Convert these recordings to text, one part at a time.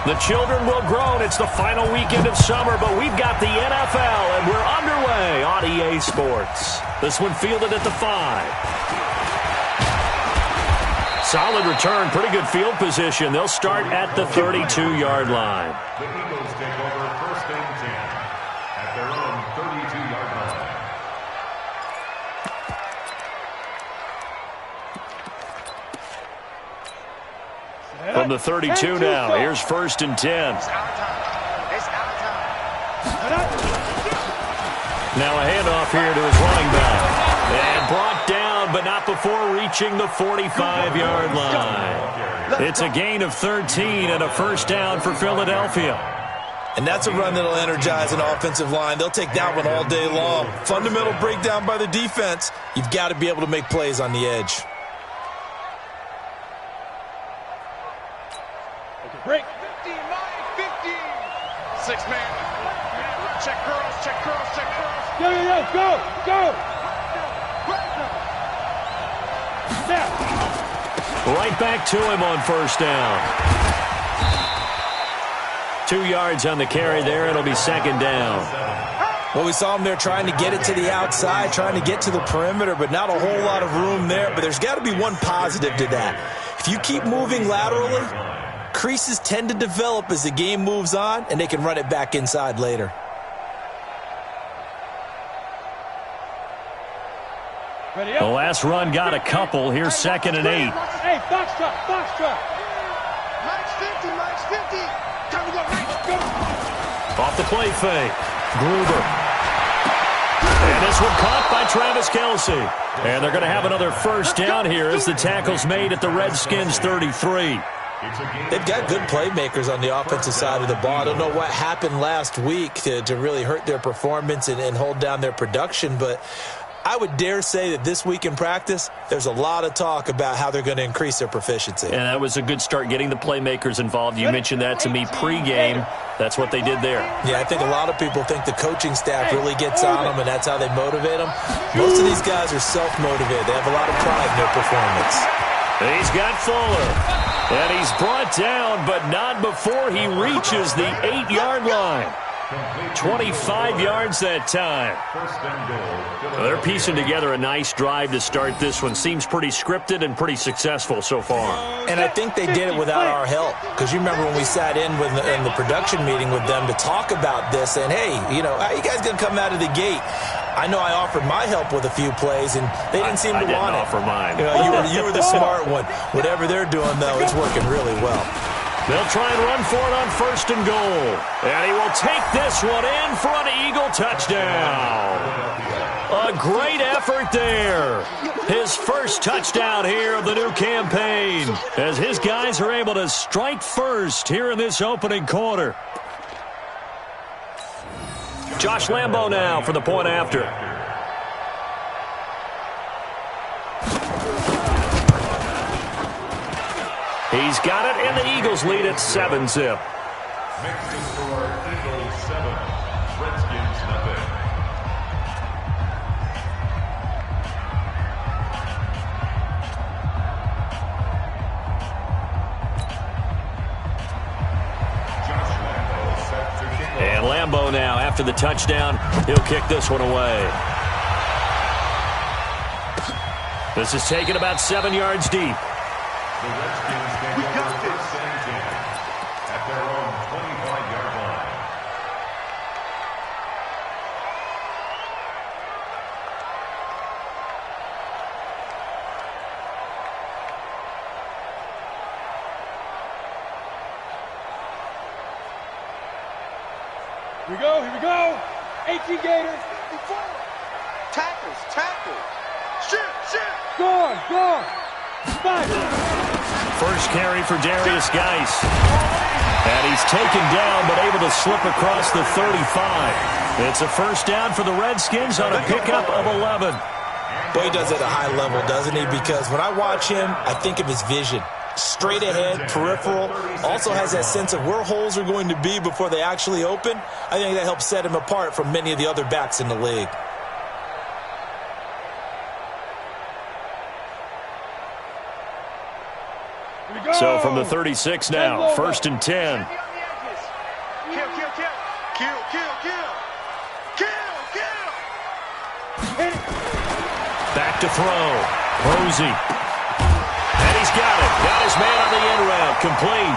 The children will groan. It's the final weekend of summer, but we've got the NFL, and we're underway on EA Sports. This one fielded at the 5. Solid return, pretty good field position. They'll start at the 32-yard line. The Eagles take over first and 10 at their own 32-yard line. From the 32 now, here's first and 10. Now a handoff here to his running back. And brought down, but not before reaching the 45-yard line. It's a gain of 13 and a first down for Philadelphia. And that's a run that'll energize an offensive line. They'll take that one all day long. Fundamental breakdown by the defense. You've got to be able to make plays on the edge. Break. 50, 50. 6-man. Check curls, check curls, check curls. Go. Right back to him on first down. 2 yards on the carry there. It'll be second down. Well, we saw him there trying to get it to the outside, trying to get to the perimeter, but not a whole lot of room there. But there's got to be one positive to that. If you keep moving laterally, creases tend to develop as the game moves on, and they can run it back inside later. The last run got a couple. Here's second and 8. Hey, box truck. Max 50. Time to go, Max, go. Off the play fake. Gruber. And this one caught by Travis Kelce. And they're going to have another first down here as the tackle's made at the Redskins 33. They've got good playmakers on the offensive side of the ball. I don't know what happened last week to really hurt their performance and hold down their production, but I would dare say that this week in practice, there's a lot of talk about how they're going to increase their proficiency. And that was a good start, getting the playmakers involved. You mentioned that to me pregame. That's what they did there. Yeah, I think a lot of people think the coaching staff really gets on them, and that's how they motivate them. Most of these guys are self-motivated. They have a lot of pride in their performance. He's got Fuller. And he's brought down, but not before he reaches the 8-yard line. 25 yards that time. They're piecing together a nice drive to start this one. Seems pretty scripted and pretty successful so far. And I think they did it without our help. Because you remember when we sat in the production meeting with them to talk about this, and hey, how you guys going to come out of the gate? I know I offered my help with a few plays, and they didn't seem to want it. I didn't offer mine. You were the smart one. Whatever they're doing, though, it's working really well. They'll try and run for it on first and goal. And he will take this one in for an Eagle touchdown. A great effort there. His first touchdown here of the new campaign, as his guys are able to strike first here in this opening quarter. Josh Lambo now for the point after. He's got it, and the Eagles lead at 7-zip. Makes the score Eagles 7, Redskins nothing. And Lambo now, after the touchdown, he'll kick this one away. This is taken about 7 yards deep. The Redskins take over first and 10 at their own 25-yard line. Here we go. 18 Gators. Tackle. Shoot. Gone. First carry for Darius Geis. And he's taken down, but able to slip across the 35. It's a first down for the Redskins on a pickup of 11. Boy, he does it at a high level, doesn't he? Because when I watch him, I think of his vision. Straight ahead, peripheral. Also has that sense of where holes are going to be before they actually open. I think that helps set him apart from many of the other backs in the league. So from the 36 now, first and 10. Kill, kill, kill. Kill, kill. Back to throw. Posey. And he's got it. Got his man on the end route. Complete.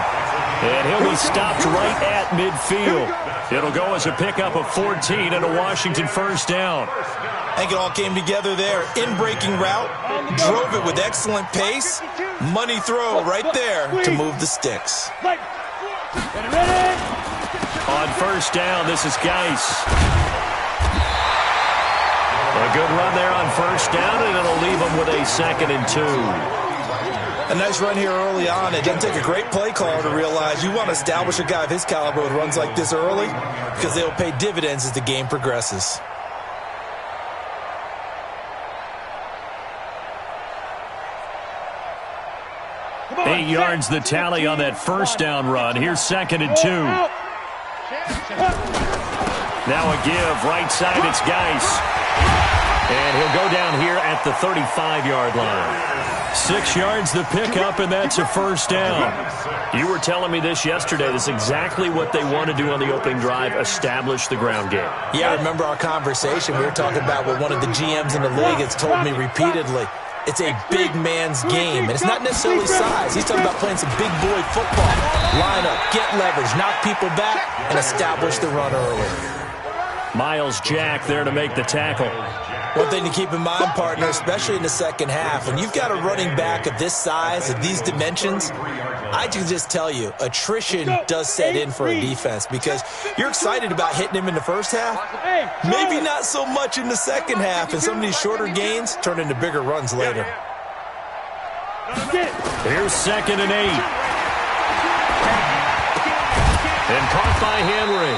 And he'll be stopped right at midfield. It'll go as a pickup of 14 and a Washington first down. I think it all came together there. In-breaking route. Drove it with excellent pace. Money throw right there to move the sticks. On first down, this is Geis. A good run there on first down, and it'll leave them with a 2nd and 2. A nice run here early on. It doesn't take a great play caller to realize you want to establish a guy of his caliber with runs like this early because they'll pay dividends as the game progresses. On, 8 yards the tally on that first down run. Here's 2nd and 2. Now a give. Right side, it's Geis. And he'll go down here at the 35-yard line. 6 yards the pickup, and that's a first down. You were telling me this yesterday. This is exactly what they want to do on the opening drive, establish the ground game. Yeah, I remember our conversation. We were talking about what one of the GMs in the league has told me repeatedly. It's a big man's game, and it's not necessarily size. He's talking about playing some big boy football. Line up, get leverage, knock people back, and establish the run early. Miles Jack there to make the tackle. One thing to keep in mind, partner, especially in the second half, when you've got a running back of this size, of these dimensions, I can just tell you, attrition does set in for a defense because you're excited about hitting him in the first half, maybe not so much in the second half, and some of these shorter gains turn into bigger runs later. Here's 2nd and 8. And caught by Henry.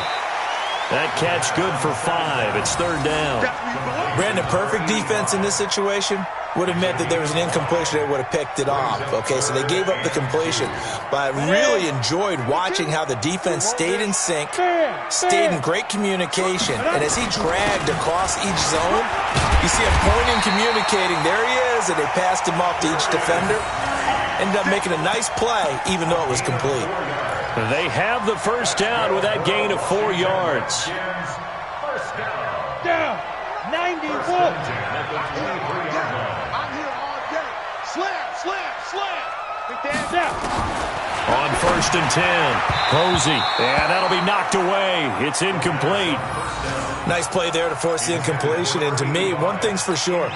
That catch good for 5. It's 3rd down. Brandon, perfect defense in this situation would have meant that there was an incompletion. They would have picked it off. Okay, so they gave up the completion. But I really enjoyed watching how the defense stayed in sync, stayed in great communication. And as he dragged across each zone, you see him pointing, communicating. There he is, and they passed him off to each defender. Ended up making a nice play, even though it was complete. They have the first down with that gain of 4 yards. Down. 91. I'm here all day. Slam, slam, slam. Down. On 1st and 10. Posey. And that'll be knocked away. It's incomplete. Nice play there to force the incompletion. And to me, one thing's for sure.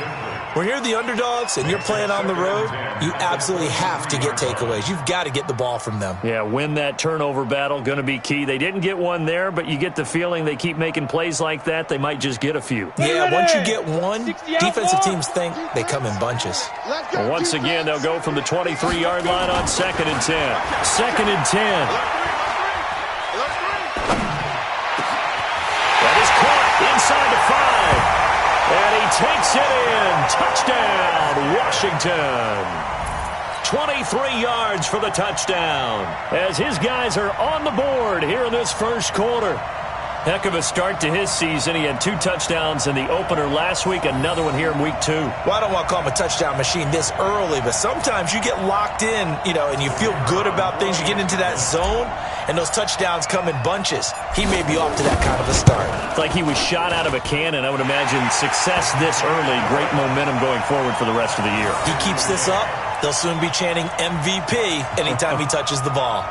When you're the underdogs and you're playing on the road, you absolutely have to get takeaways. You've got to get the ball from them. Yeah, win that turnover battle, going to be key. They didn't get one there, but you get the feeling they keep making plays like that, they might just get a few. Yeah, once you get one, defensive teams think they come in bunches. Well, once again, they'll go from the 23-yard line on 2nd and 10. 2nd and 10. That is caught inside the 5. And he takes it in. Touchdown, Washington. 23 yards for the touchdown. As his guys are on the board here in this first quarter. Heck of a start to his season. He had 2 touchdowns in the opener last week, another one here in week 2. Well, I don't want to call him a touchdown machine this early, but sometimes you get locked in, and you feel good about things. You get into that zone, and those touchdowns come in bunches. He may be off to that kind of a start. It's like he was shot out of a cannon. I would imagine success this early, great momentum going forward for the rest of the year. He keeps this up, they'll soon be chanting MVP anytime he touches the ball.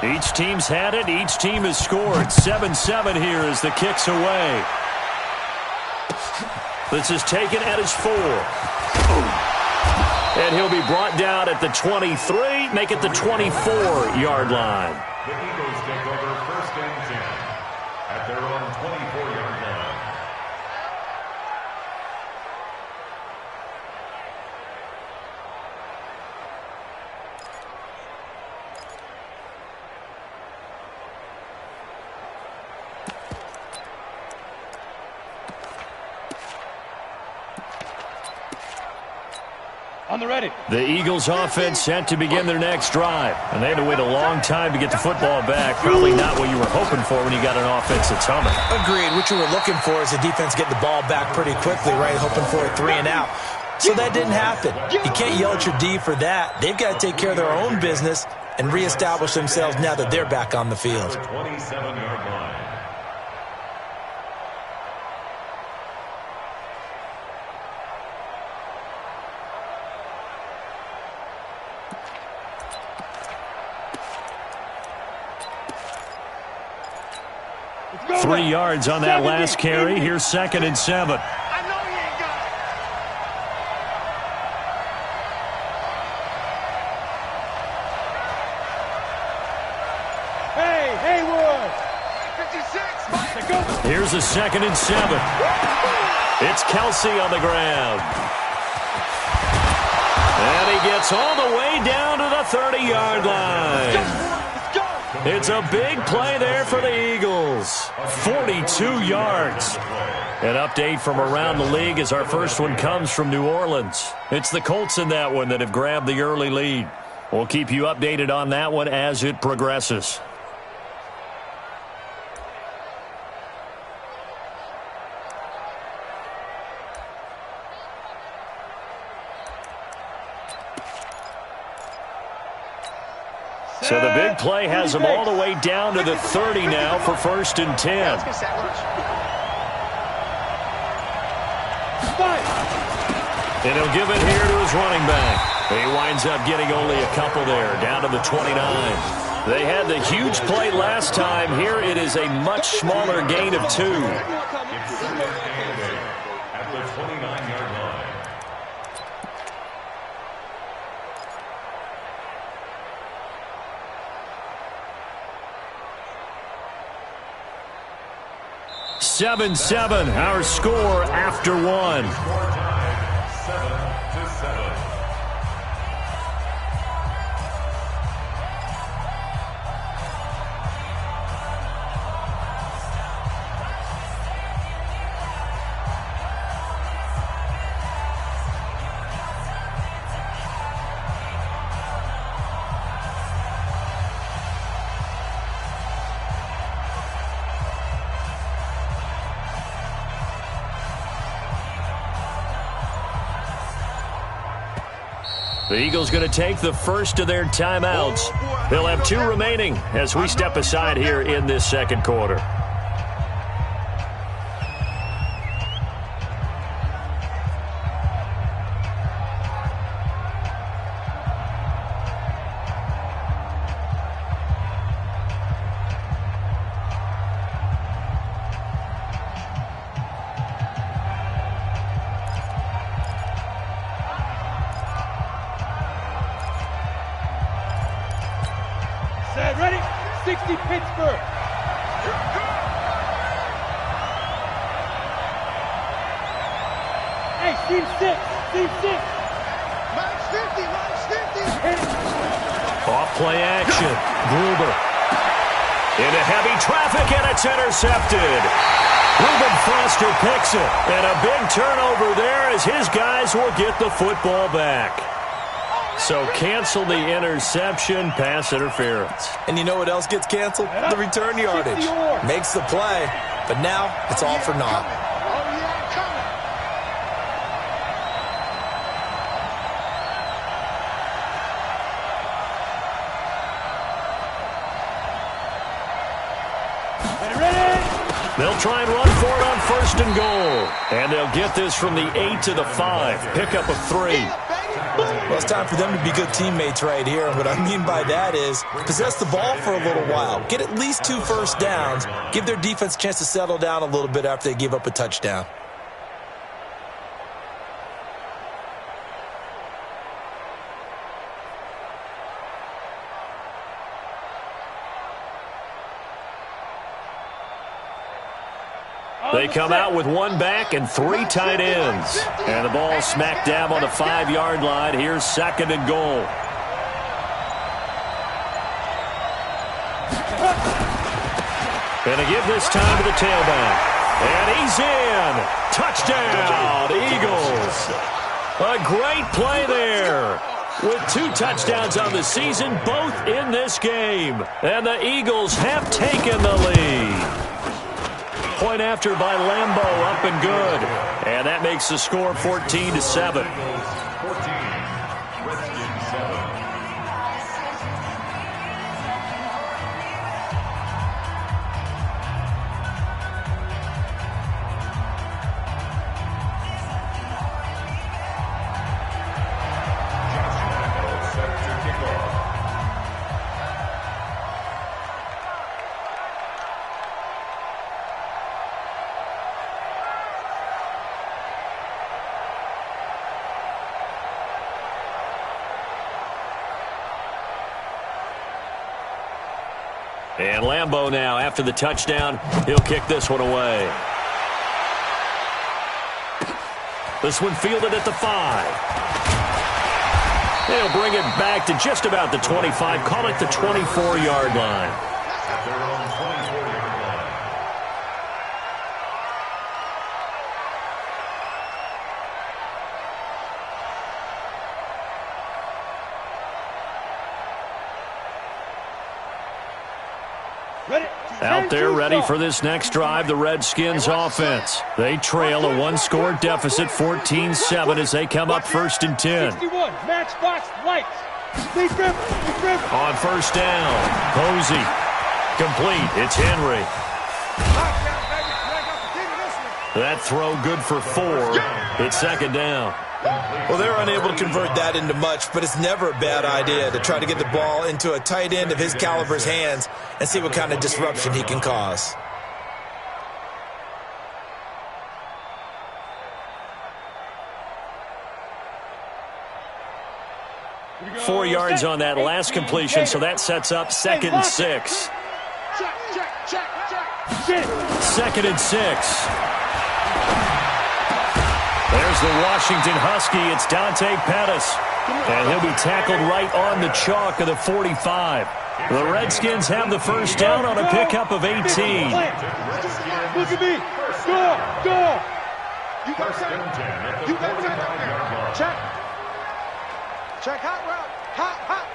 Each team's had it. Each team has scored. 7-7 here as the kick's away. This is taken at his 4. And he'll be brought down at the 23, make it the 24-yard line. The Eagles take over 1st and 10 at their own 24-yard line. On the ready. The Eagles offense set to begin their next drive. And they had to wait a long time to get the football back. Probably not what you were hoping for when you got an offense that's humming. Agreed. What you were looking for is the defense getting the ball back pretty quickly, right? Hoping for a 3 and out. So that didn't happen. You can't yell at your D for that. They've got to take care of their own business and reestablish themselves now that they're back on the field. 27-yard line. Go 3 yards on that last carry. Here's 2nd and 7. I know you ain't got it. Hey, Haywood. 56. Here's a 2nd and 7. It's Kelsey on the ground. And he gets all the way down to the 30-yard line. It's a big play there for the Eagles. 42 yards. An update from around the league as our first one comes from New Orleans. It's the Colts in that one that have grabbed the early lead. We'll keep you updated on that one as it progresses. So the big play has them all the way down to the 30 now for 1st and 10. And he'll give it here to his running back. He winds up getting only a couple there, down to the 29. They had the huge play last time. Here it is a much smaller gain of 2. At the 29-yard line. Seven, our score after 1. 7-7. The Eagles going to take the first of their timeouts. They'll have 2 remaining as we step aside here in this 2nd quarter. Set, ready? 60 Pittsburgh. Hey, team 6. Minus 50. Off play action. Gruber. Into heavy traffic, and it's intercepted. Reuben Foster picks it. And a big turnover there as his guys will get the football back. So cancel the interception, pass interference. And you know what else gets canceled? The return yardage. Makes the play, but now it's all for naught. They'll try and run for it on 1st and goal. And they'll get this from the 8 to the 5. Pickup of 3. Well, it's time for them to be good teammates right here. And what I mean by that is possess the ball for a little while. Get at least 2 first downs. Give their defense a chance to settle down a little bit after they give up a touchdown. They come out with 1 back and 3 tight ends. And the ball smack dab on the 5-yard line. Here's 2nd and goal. And they give this time to the tailback. And he's in. Touchdown, Eagles. A great play there. With 2 touchdowns on the season, both in this game. And the Eagles have taken the lead. Point after by Lambeau, up and good. And that makes the score 14-7. And Lambeau now, after the touchdown, he'll kick this one away. This one fielded at the 5. They'll bring it back to just about the 25, call it the 24-yard line. At their own 24-yard line. Out there ready for this next drive, the Redskins offense. They trail a 1-score deficit, 14-7, as they come up 1st and 10. 61, matchbox lights. On 1st down, Posey. Complete, it's Henry. That throw good for 4. It's 2nd down. Well, they're unable to convert that into much, but it's never a bad idea to try to get the ball into a tight end of his caliber's hands and see what kind of disruption he can cause. Four yards on that last completion, so that sets up 2nd and 6. 2nd and 6. There's the Washington Husky. It's Dante Pettis. And he'll be tackled right on the chalk of the 45. The Redskins have the 1st down on a pickup of 18. Look at me. Go. You got time. You got time. Check. Hot route. Hot.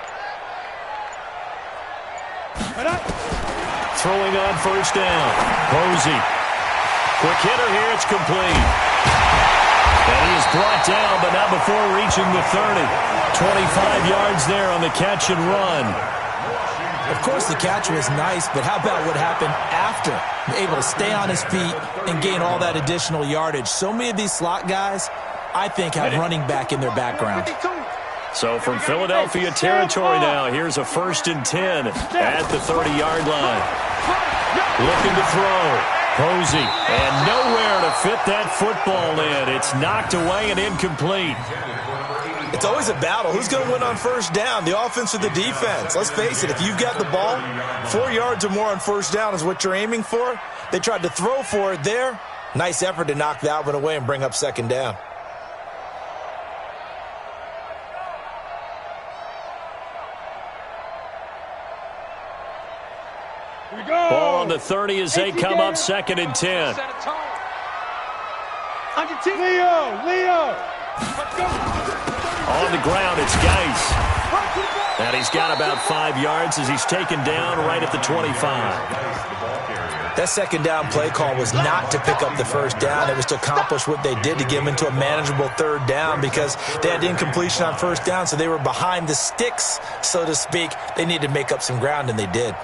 Throwing on 1st down. Posey. Quick hitter here. It's complete. And he is brought down, but not before reaching the 30. 25 yards there on the catch and run. Of course, the catch was nice, but how about what happened after? Able to stay on his feet and gain all that additional yardage. So many of these slot guys, I think, have running back in their background. So from Philadelphia territory now, here's a 1st and 10 at the 30-yard line. Looking to throw. Posey, and nowhere to fit that football in. It's knocked away and incomplete. It's always a battle. Who's going to win on 1st down, the offense or the defense? Let's face it, if you've got the ball, 4 yards or more on 1st down is what you're aiming for. They tried to throw for it there. Nice effort to knock that one away and bring up 2nd down. Ball on the 30 as they come up 2nd and 10. Leo. On the ground, it's Geis. And he's got about 5 yards as he's taken down right at the 25. That 2nd down play call was not to pick up the 1st down. It was to accomplish what they did to get him into a manageable 3rd down because they had incompletion on 1st down, so they were behind the sticks, so to speak. They needed to make up some ground, and they did.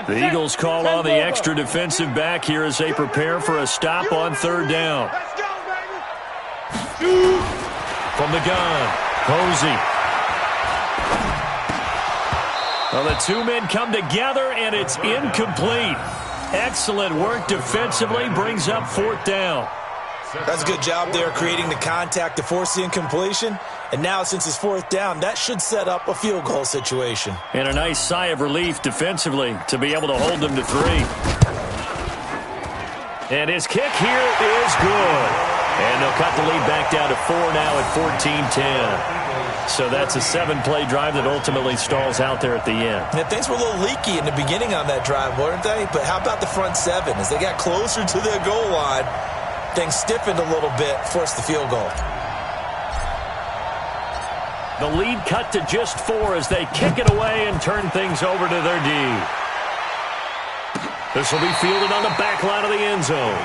The Eagles call on the extra defensive back here as they prepare for a stop on 3rd down. From the gun, Posey. Well, the 2 men come together, and it's incomplete. Excellent work defensively, brings up 4th down. That's a good job there creating the contact to force the incompletion. And now, since it's 4th down, that should set up a field goal situation. And a nice sigh of relief defensively to be able to hold them to 3. And his kick here is good. And they'll cut the lead back down to 4 now at 14-10. So that's a 7-play drive that ultimately stalls out there at the end. Yeah, things were a little leaky in the beginning on that drive, weren't they? But how about the front 7? As they got closer to their goal line, things stiffened a little bit, forced the field goal. The lead cut to just 4 as they kick it away and turn things over to their D. This will be fielded on the back line of the end zone.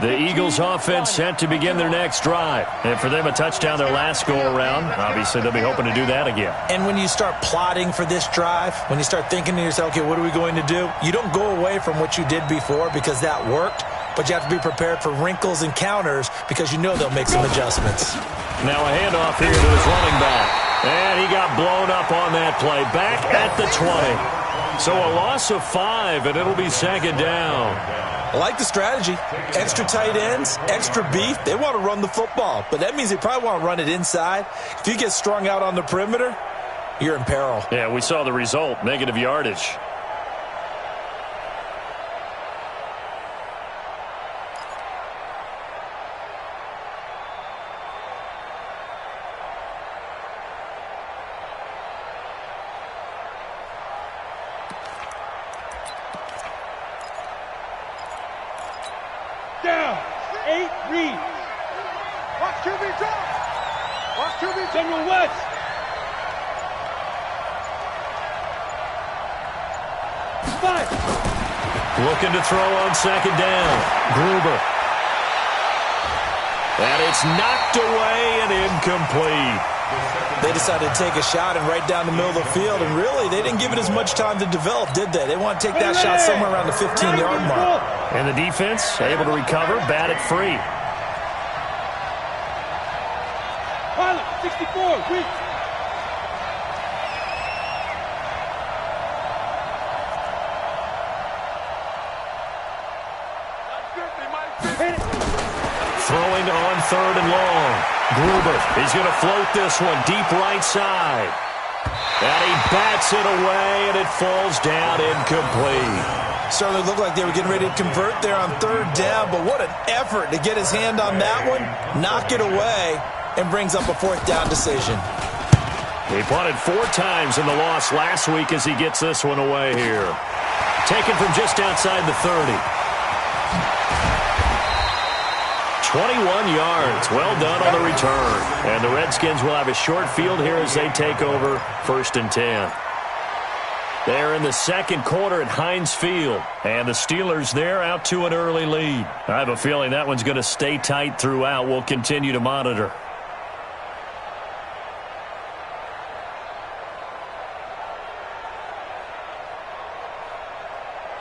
The Eagles offense set to begin their next drive. And for them, a touchdown their last go-around. Obviously, they'll be hoping to do that again. And when you start plotting for this drive, when you start thinking to yourself, okay, what are we going to do? You don't go away from what you did before because that worked, but you have to be prepared for wrinkles and counters because you know they'll make some adjustments. Now a handoff here to his running back. And he got blown up on that play. Back at the 20. So a loss of 5, and it'll be second down. I like the strategy. Extra tight ends, extra beef. They want to run the football, but that means they probably want to run it inside. If you get strung out on the perimeter, you're in peril. Yeah, we saw the result, negative yardage. Down. 8 read. Watch QB drop. Watch QB General West. Five. Looking to throw on second down. Gruber. And it's knocked away and incomplete. They decided to take a shot and right down the middle of the field, and really, they didn't give it as much time to develop, did they? They want to take that shot somewhere around the 15-yard mark. And the defense able to recover, bat it free. Pilot, 64, weak. Throwing on 3rd and long. Gruber, he's going to float this one deep right side. And he bats it away, and it falls down incomplete. Certainly looked like they were getting ready to convert there on 3rd down, but what an effort to get his hand on that one, knock it away, and brings up a 4th down decision. He punted 4 times in the loss last week as he gets this one away here. Taken from just outside the 30. 21 yards. Well done on the return. And the Redskins will have a short field here as they take over 1st and 10. They're in the second quarter at Heinz Field. And the Steelers there out to an early lead. I have a feeling that one's going to stay tight throughout. We'll continue to monitor.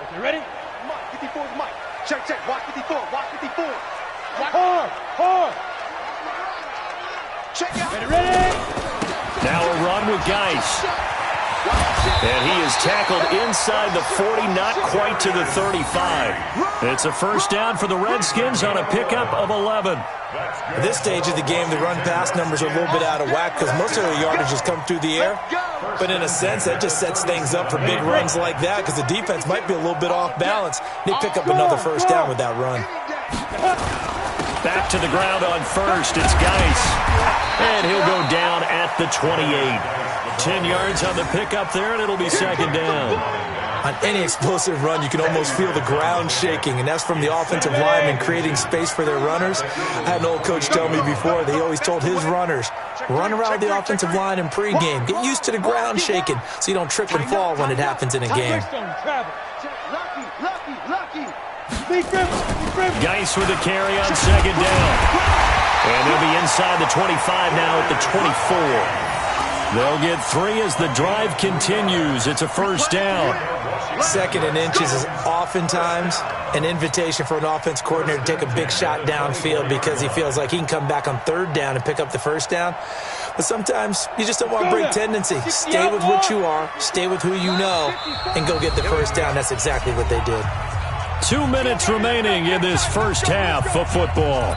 Okay, ready? Mike, 54 is Mike. Check, check. Watch 54. Watch 54. Hard. Check out. Ready. Now a run with Geis. And he is tackled inside the 40, not quite to the 35. It's a first down for the Redskins on a pickup of 11. At this stage of the game, the run-pass numbers are a little bit out of whack because most of the yardage has come through the air. But in a sense, that just sets things up for big runs like that because the defense might be a little bit off balance. They pick up another first down with that run. Back to the ground on 1st. It's Geis. And he'll go down at the 28. 10 yards on the pickup there, and it'll be second down. On any explosive run, you can almost feel the ground shaking, and that's from the offensive linemen creating space for their runners. I had an old coach tell me before, they always told his runners, run around the offensive line in pregame. Get used to the ground shaking so you don't trip and fall when it happens in a game. Geis with a carry on second down. And they'll be inside the 25 now at the 24. They'll get 3 as the drive continues. It's a first down. Second and inches is oftentimes an invitation for an offense coordinator to take a big shot downfield because he feels like he can come back on third down and pick up the first down. But sometimes you just don't want to break tendency. Stay with what you are, stay with who you know, and go get the first down. That's exactly what they did. 2 minutes remaining in this first half of football.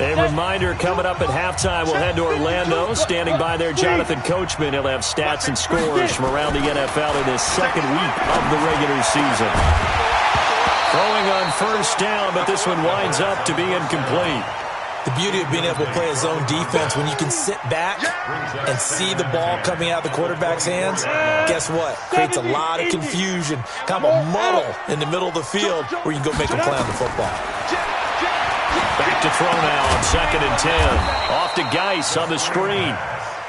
A reminder, coming up at halftime, we'll head to Orlando. Standing by there, Jonathan Coachman. He'll have stats and scores from around the NFL in his second week of the regular season. Throwing on first down, but this one winds up to be incomplete. The beauty of being able to play a zone defense, when you can sit back and see the ball coming out of the quarterback's hands, guess what? Creates a lot of confusion, kind of a muddle in the middle of the field where you can go make a play on the football. Back to throw now on 2nd and 10. Off to Geis on the screen.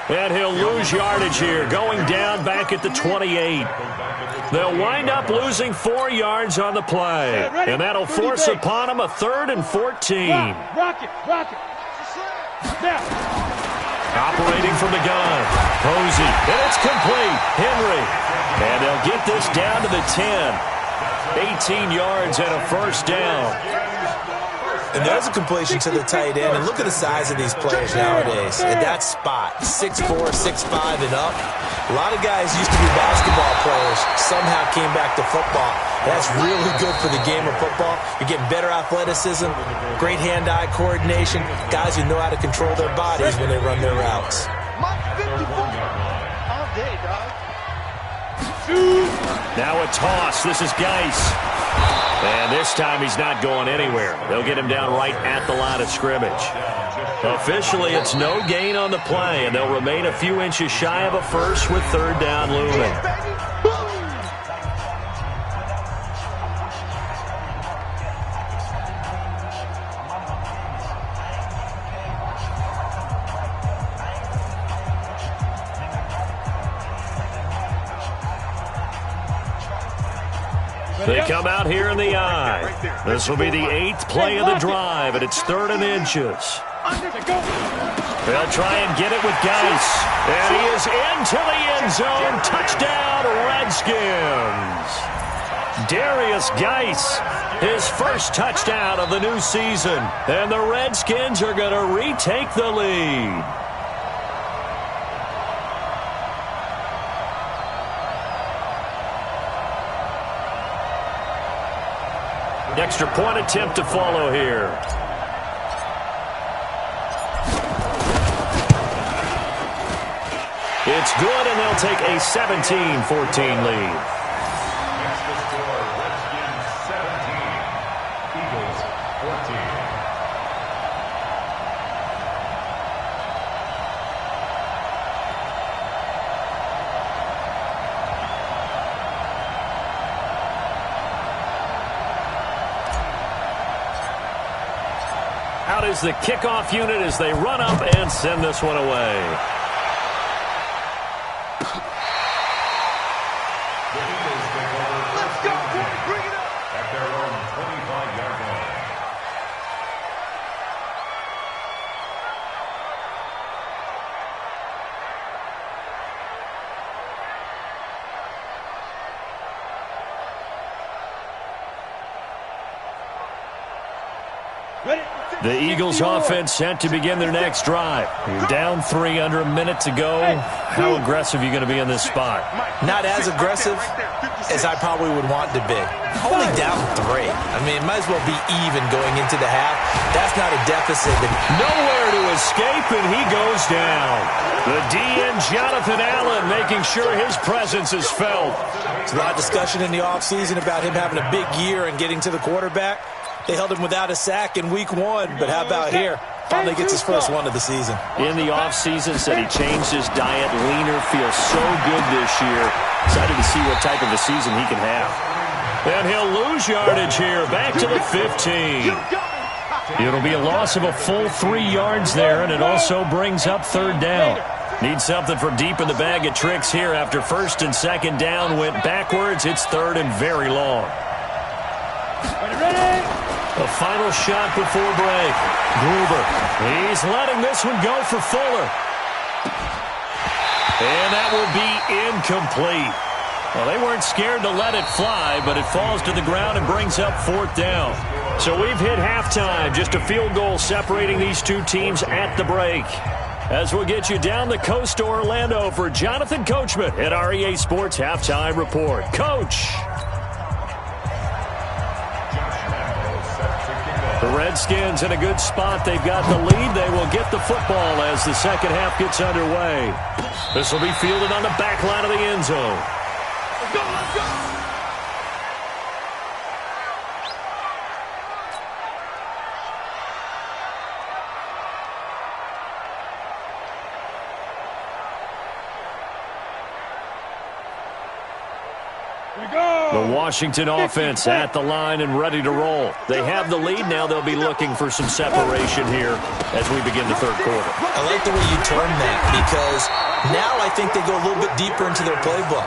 And he'll lose yardage here, going down back at the 28. They'll wind up losing 4 yards on the play. And that'll force upon him a 3rd and 14. Rock it. Operating from the gun. Posey. And it's complete. Henry. And they'll get this down to the 10. 18 yards and a first down. And there's a completion to the tight end. And look at the size of these players nowadays. At that spot, 6'4", 6'5", and up. A lot of guys used to be basketball players, somehow came back to football. That's really good for the game of football. You're getting better athleticism, great hand-eye coordination, guys who know how to control their bodies when they run their routes. All day, dog. Now a toss. This is Geis. And this time he's not going anywhere. They'll get him down right at the line of scrimmage. Officially, it's no gain on the play, and they'll remain a few inches shy of a first with 3rd down looming. They come out here in the eye. This will be the 8th play of the drive, and it's 3rd and inches. They'll try and get it with Geis. And he is into the end zone. Touchdown, Redskins. Darius Geis, his first touchdown of the new season. And the Redskins are going to retake the lead. Extra point attempt to follow here. It's good, and they'll take a 17-14 lead. That's the score. Redskins 17, Eagles 14. Out is the kickoff unit as they run up and send this one away. Let's go, boys. Bring it up. At their own 25-yard line. Ready? The Eagles offense set to begin their next drive. You're down 3 under a minute to go. How aggressive are you going to be in this spot? Not as aggressive as I probably would want to be. Only down 3. I mean, it might as well be even going into the half. That's not a deficit. Nowhere to escape, and he goes down. The DN, Jonathan Allen, making sure his presence is felt. There's a lot of discussion in the offseason about him having a big year and getting to the quarterback. They held him without a sack in week 1, but how about here? Finally gets his first one of the season. In the offseason, said he changed his diet, leaner, feels so good this year. Excited to see what type of a season he can have. And he'll lose yardage here, back to the 15. It'll be a loss of a full 3 yards there, and it also brings up 3rd down. Need something from deep in the bag of tricks here after first and second down went backwards. It's third and very long. Ready? A final shot before break. Gruber. He's letting this one go for Fuller. And that will be incomplete. Well, they weren't scared to let it fly, but it falls to the ground and brings up fourth down. So we've hit halftime. Just a field goal separating these two teams at the break. As we'll get you down the coast to Orlando for Jonathan Coachman at REA Sports Halftime Report. Coach. The Redskins in a good spot. They've got the lead. They will get the football as the second half gets underway. This will be fielded on the back line of the end zone. Let's go, let's go! The Washington offense at the line and ready to roll. They have the lead. Now they'll be looking for some separation here as we begin the third quarter. I like the way you term that because now I think they go a little bit deeper into their playbook.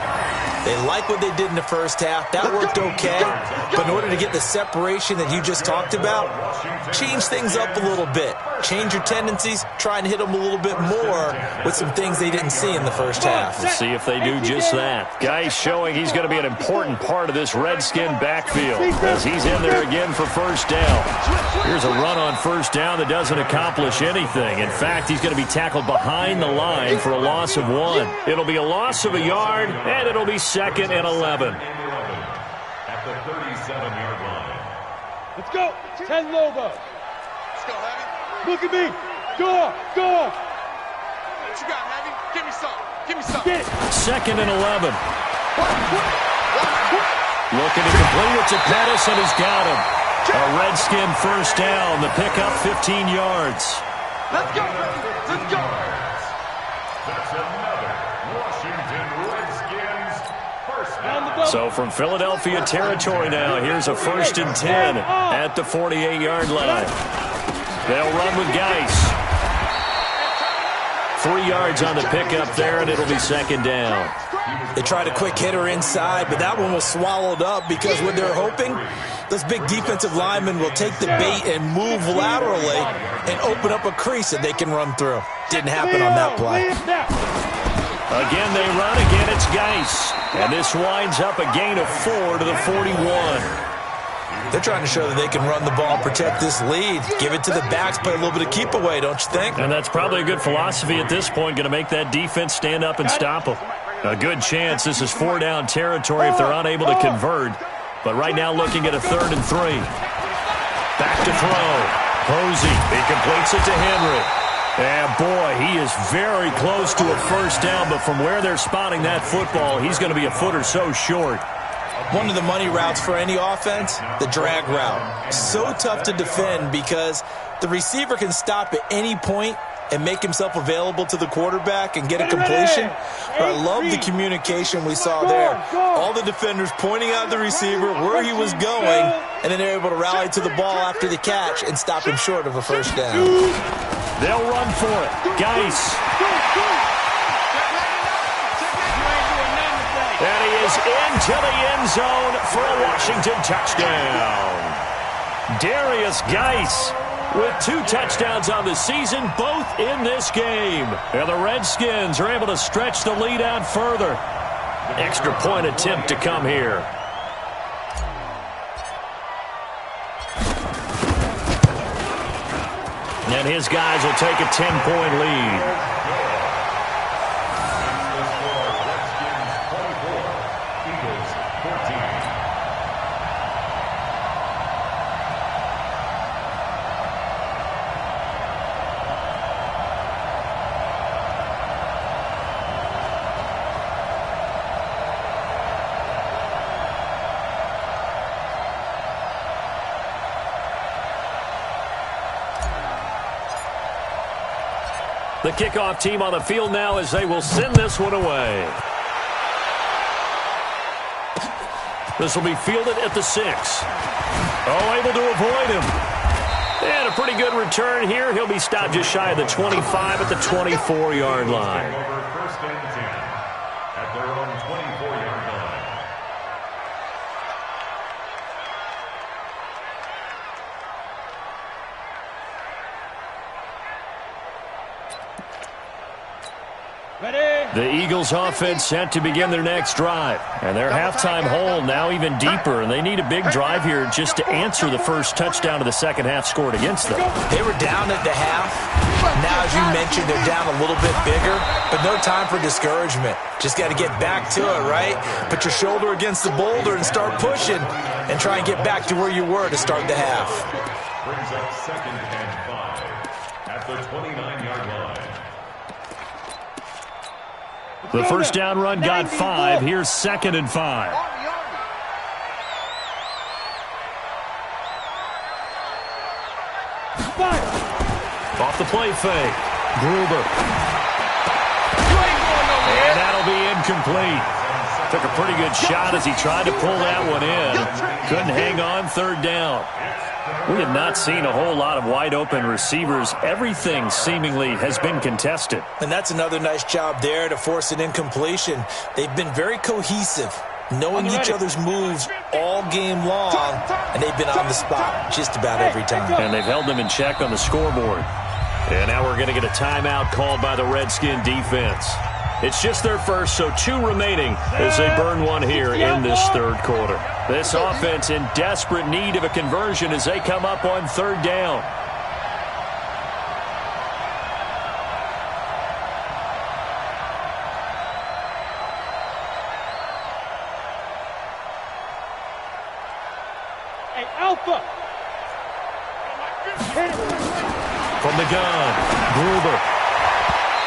They like what they did in the first half. That worked okay. But in order to get the separation that you just talked about, change things up a little bit. Change your tendencies. Try and hit them a little bit more with some things they didn't see in the first half. We'll see if they do just that. Guy showing he's going to be an important part of this Redskin backfield as he's in there again for first down. Here's a run on first down that doesn't accomplish anything. In fact, he's going to be tackled behind the line for a loss of 1. It'll be a loss of a yard, and it'll be second and 11. At the 37-yard line. Let's go! 10 Lobo! Let's go, Heavy. Look at me! Go! Go! What you got, Heavy? Give me some. Give me some. Get it! Second and 11. Looking to complete it to Pettis, and he's got him. A Redskin first down. The pickup 15 yards. Let's go, Heavy. Let's go. That's another Washington Redskins first down. So from Philadelphia territory now, here's a first and 10 at the 48-yard line. They'll run with Geis. 3 yards on the pickup there, and it'll be second down. They tried a quick hitter inside, but that one was swallowed up because what they're hoping, those big defensive linemen will take the bait and move laterally and open up a crease that they can run through. Didn't happen on that play. Again, they run. Again, it's Geis. And this winds up a gain of 4 to the 41. They're trying to show that they can run the ball, protect this lead, give it to the backs, play a little bit of keep away, don't you think? And that's probably a good philosophy at this point, going to make that defense stand up and stop them. A good chance this is 4-down territory if they're unable to convert. But right now looking at a 3rd and 3. Back to throw. Posey, he completes it to Henry. And boy, he is very close to a first down, but from where they're spotting that football, he's going to be a foot or so short. One of the money routes for any offense, the drag route. So tough to defend because the receiver can stop at any point and make himself available to the quarterback and get a completion. But I love the communication we saw there. All the defenders pointing out the receiver where he was going, and then they're able to rally to the ball after the catch and stop him short of a first down. They'll run for it. Geis. And he is into the end zone for a Washington touchdown. Darius Geis with 2 touchdowns on the season, both in this game. And the Redskins are able to stretch the lead out further. Extra point attempt to come here. And his guys will take a 10-point lead. The kickoff team on the field now as they will send this one away. This will be fielded at the 6. Oh, able to avoid him. And a pretty good return here. He'll be stopped just shy of the 25 at the 24-yard line. Over first and 10 at their own 24-yard line. The Eagles offense set to begin their next drive. And their halftime hole now even deeper. And they need a big drive here just to answer the first touchdown of the second half scored against them. They were down at the half. Now, as you mentioned, they're down a little bit bigger, but no time for discouragement. Just got to get back to it, right? Put your shoulder against the boulder and start pushing and try and get back to where you were to start the half. Brings up second and 5 at the 29-yard line. The first down run got 5. Here's second and 5. Off the play fake. Gruber. And that'll be incomplete. Took a pretty good shot as he tried to pull that one in. Couldn't hang on, third down. We have not seen a whole lot of wide-open receivers. Everything seemingly has been contested. And that's another nice job there to force an incompletion. They've been very cohesive, knowing each other's moves all game long, and they've been on the spot just about every time. And they've held them in check on the scoreboard. And now we're going to get a timeout called by the Redskin defense. It's just their first, so 2 remaining as they burn one here in this third quarter. This offense in desperate need of a conversion as they come up on third down. Hey, Alpha! From the gun, Gruber.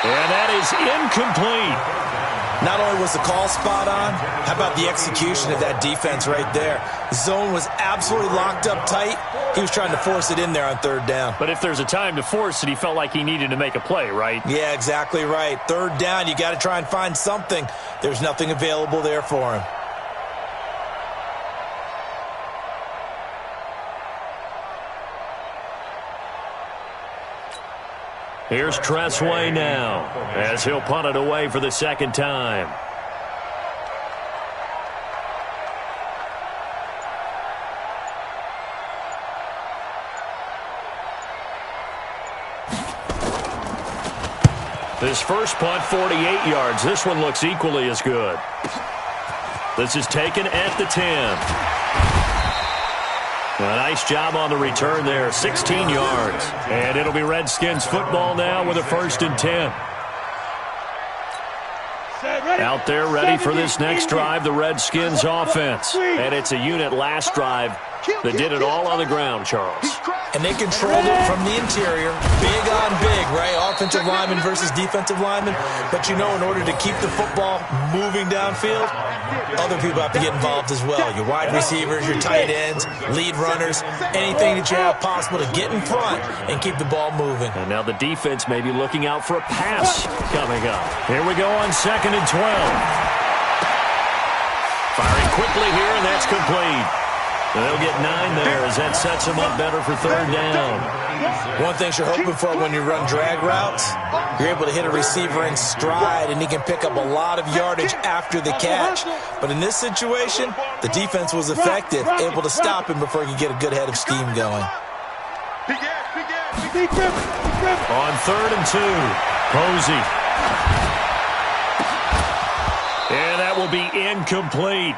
And that is incomplete. Not only was the call spot on, how about the execution of that defense right there? The zone was absolutely locked up tight. He was trying to force it in there on third down. But if there's a time to force it, he felt like he needed to make a play, right? Yeah, exactly right. Third down, you got to try and find something. There's nothing available there for him. Here's Tressway now as he'll punt it away for the second time. This first punt, 48 yards. This one looks equally as good. This is taken at the 10. A nice job on the return there, 16 yards. And it'll be Redskins football now with a first and 10. Out there ready for this next drive, the Redskins offense. And it's a unit last drive that did it all on the ground, Charles. And they controlled it from the interior, big on big, right? Offensive lineman versus defensive lineman. But you know, in order to keep the football moving downfield, other people have to get involved as well. Your wide receivers, your tight ends, lead runners, anything that you have possible to get in front and keep the ball moving. And now the defense may be looking out for a pass coming up. Here we go on second and 12. Firing quickly here, and that's complete. They'll get 9 there as that sets them up better for third down. One thing you're hoping for when you run drag routes, you're able to hit a receiver in stride, and he can pick up a lot of yardage after the catch. But in this situation, the defense was effective, able to stop him before he could get a good head of steam going. On third and 2, Posey. And that will be incomplete.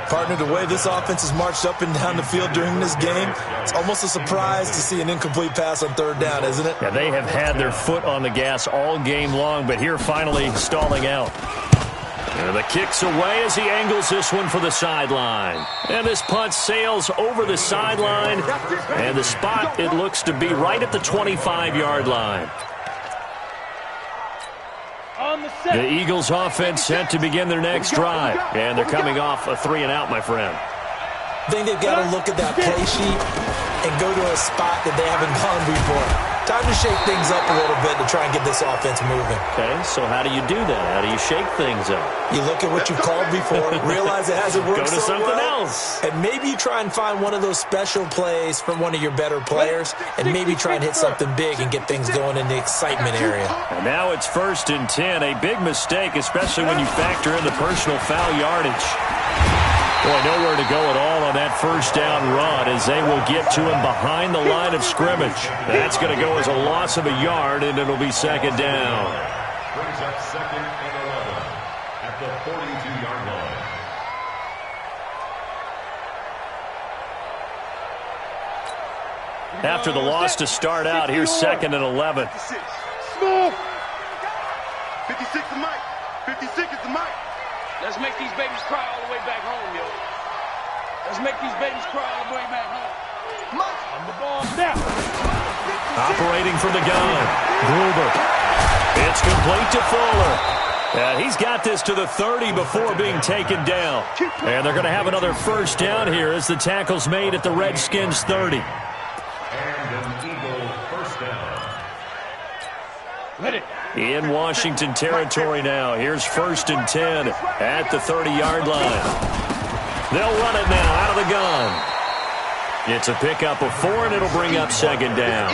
Partner, the way this offense has marched up and down the field during this game, it's almost a surprise to see an incomplete pass on third down, isn't it? Yeah, they have had their foot on the gas all game long, but here finally stalling out. And the kick's away as he angles this one for the sideline. And this punt sails over the sideline, and the spot, it looks to be right at the 25-yard line. The Eagles offense set to begin their next drive. And they're coming off a 3-and-out, my friend. I think they've got to look at that play sheet and go to a spot that they haven't gone before. Time to shake things up a little bit to try and get this offense moving. Okay, so how do you do that? How do you shake things up? You look at what you've called before, realize it hasn't worked Go to so something well, else. and maybe you try and find one of those special plays from one of your better players, and maybe try and hit something big and get things going in the excitement area. And now it's 1st and 10. A big mistake, especially when you factor in the personal foul yardage. Boy, nowhere to go at all on that first down run as they will get to him behind the line of scrimmage. That's going to go as a loss of a yard, and it'll be 2nd down. Brings up 2nd and 11 at the 42-yard line. After the loss to start out, here's 2nd and 11. 56 is Mike. 56 is the Mike. Let's make these babies cry all the way back home, yo. Let's make these babies cry all the way back home. On the ball now. Operating from the gun, Gruber. It's complete to Fuller. And he's got this to the 30 before being taken down. And they're going to have another first down here as the tackle's made at the Redskins 30. And an Eagle first down. Hit it. In Washington territory now. Here's 1st and 10 at the 30-yard line. They'll run it now out of the gun. It's a pickup of 4, and it'll bring up 2nd down.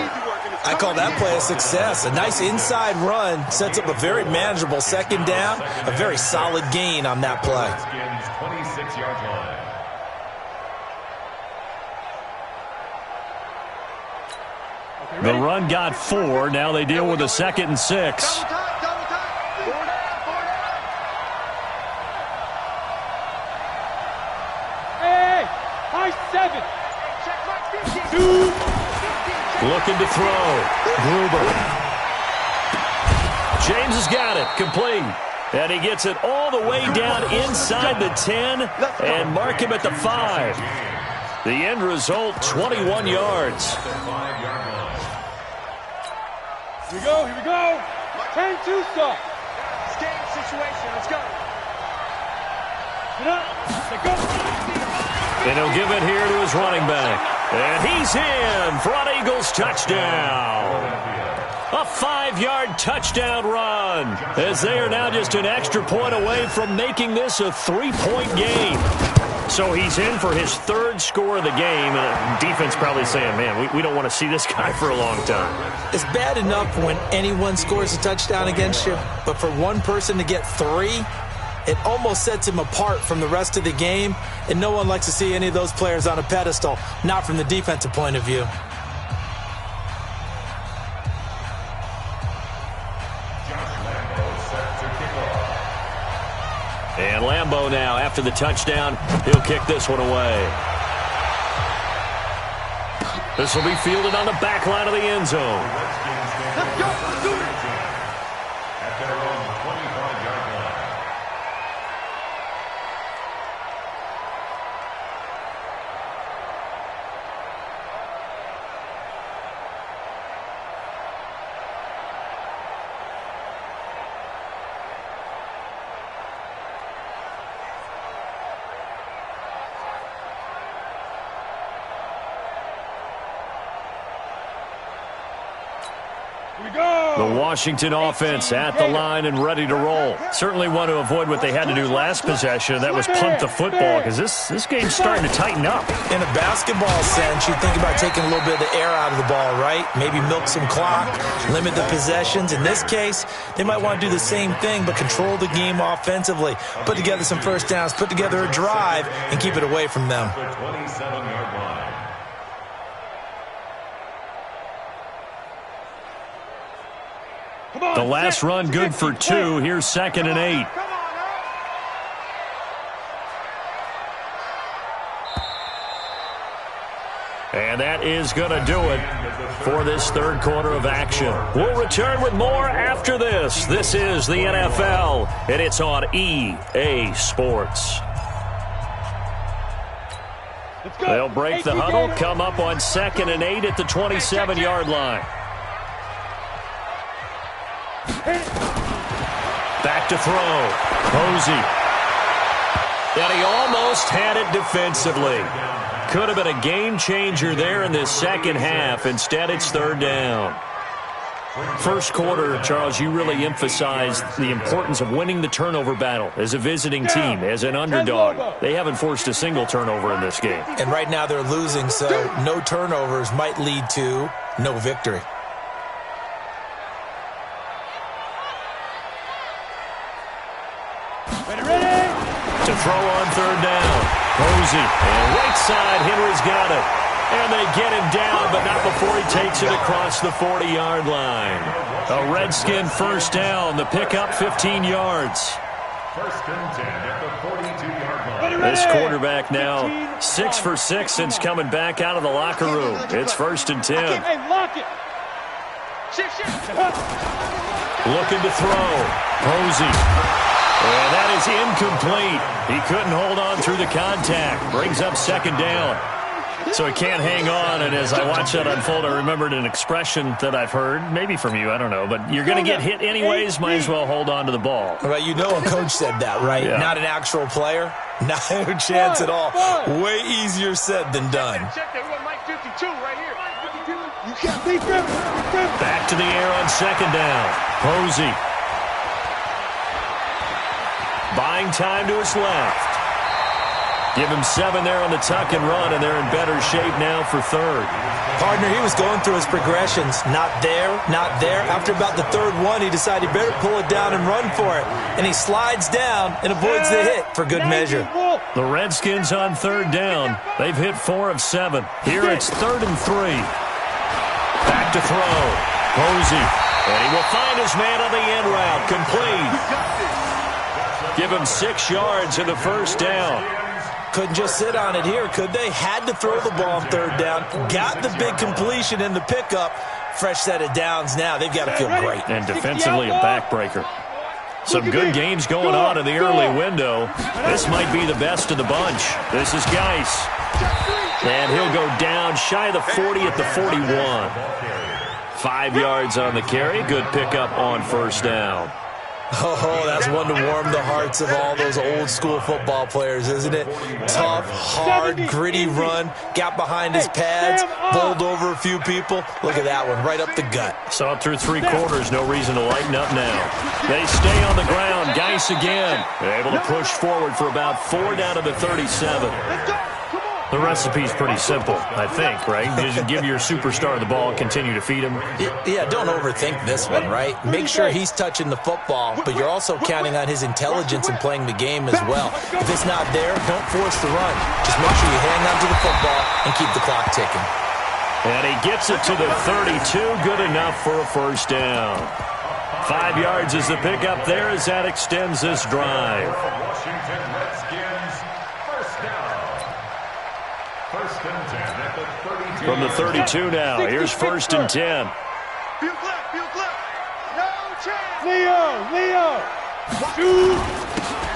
I call that play a success. A nice inside run sets up a very manageable 2nd down, a very solid gain on that play. Redskins 26-yard line. The run got 4. Now they deal with a 2nd and 6. Hey, high 7. Looking to throw. Gruber. James has got it. Complete. And he gets it all the way down inside the 10 and mark him at the 5. The end result, 21 yards. Here we go, here we go. 10-2 stop. It's game situation. Let's go. Get up. Let go. And he'll give it here to his running back. And he's in for an Eagles touchdown. A 5-yard touchdown run as they are now just an extra point away from making this a 3-point game. So he's in for his 3rd score of the game. And defense probably saying, man, we don't want to see this guy for a long time. It's bad enough when anyone scores a touchdown against you, but for one person to get 3, it almost sets him apart from the rest of the game, and no one likes to see any of those players on a pedestal, not from the defensive point of view. And Lambeau now, after the touchdown, he'll kick this one away. This will be fielded on the back line of the end zone. Let's go. Do it. At their own 25-yard line. The Washington offense at the line and ready to roll. Certainly want to avoid what they had to do last possession. That was punt the football because this game's starting to tighten up. In a basketball sense, you think about taking a little bit of the air out of the ball, right? Maybe milk some clock, limit the possessions. In this case, they might want to do the same thing, but control the game offensively. Put together some first downs, put together a drive, and keep it away from them. The 27-yard line. The last run good for 2. Here's 2nd and 8. And that is going to do it for this 3rd quarter of action. We'll return with more after this. This is the NFL, and it's on EA Sports. They'll break the huddle, come up on 2nd and 8 at the 27-yard line. Back to throw. Posey. And he almost had it defensively. Could have been a game changer there in this second half. Instead, it's 3rd down. First quarter, Charles, you really emphasized the importance of winning the turnover battle as a visiting team, as an underdog. They haven't forced a single turnover in this game. And right now they're losing, so no turnovers might lead to no victory. To throw on third down. Posey. And right side, Henry's got it. And they get him down, but not before he takes it across the 40-yard line. A Redskin first down. The pickup 15 yards. First and 10 at the 42-yard line. This quarterback now 6 for 6 since coming back out of the locker room. It's first and 10. Hey, lock it. Looking to throw. Posey. And that is incomplete. He couldn't hold on through the contact. Brings up second down. So he can't hang on, and as I watch that unfold, I remembered an expression that I've heard, maybe from you, I don't know, but you're going to get hit anyways, might as well hold on to the ball. Well, you know a coach said that, right? Yeah. Not an actual player. Not a chance at all. Way easier said than done. Check that. We got Mike 52 right here. You can't beat them. Back to the air on second down. Posey. Buying time to his left. Give him 7 there on the tuck and run, and they're in better shape now for third. Partner, he was going through his progressions. Not there, not there. After about the third one, he decided he better pull it down and run for it. And he slides down and avoids the hit for good measure. The Redskins on third down. They've hit 4 of 7. Here it's 3rd and 3. Back to throw. Posey. And he will find his man on the end route. Complete. Give him 6 yards in the first down. Couldn't just sit on it here, could they? Had to throw the ball on third down. Got the big completion in the pickup. Fresh set of downs now. They've got to feel great. And defensively a backbreaker. Some good games going on in the early window. This might be the best of the bunch. This is Geis. And he'll go down shy of the 40 at the 41. 5 yards on the carry. Good pickup on first down. Oh, that's one to warm the hearts of all those old school football players, isn't it? Tough, hard, gritty run. Got behind his pads, bowled over a few people. Look at that one, right up the gut. Saw it through 3 quarters, no reason to lighten up now. They stay on the ground. Geis again. They're able to push forward for about 4 down to the 37. The recipe's pretty simple, I think, right? You just give your superstar the ball, continue to feed him. Yeah, don't overthink this one, right? Make sure he's touching the football, but you're also counting on his intelligence in playing the game as well. If it's not there, don't force the run. Just make sure you hang on to the football and keep the clock ticking. And he gets it to the 32, good enough for a first down. 5 yards is the pickup there as that extends this drive. Washington Redskins, first down. First and 10 at the 32. From the 32 now, here's first and 10. Field left. No chance. Leo. Shoot.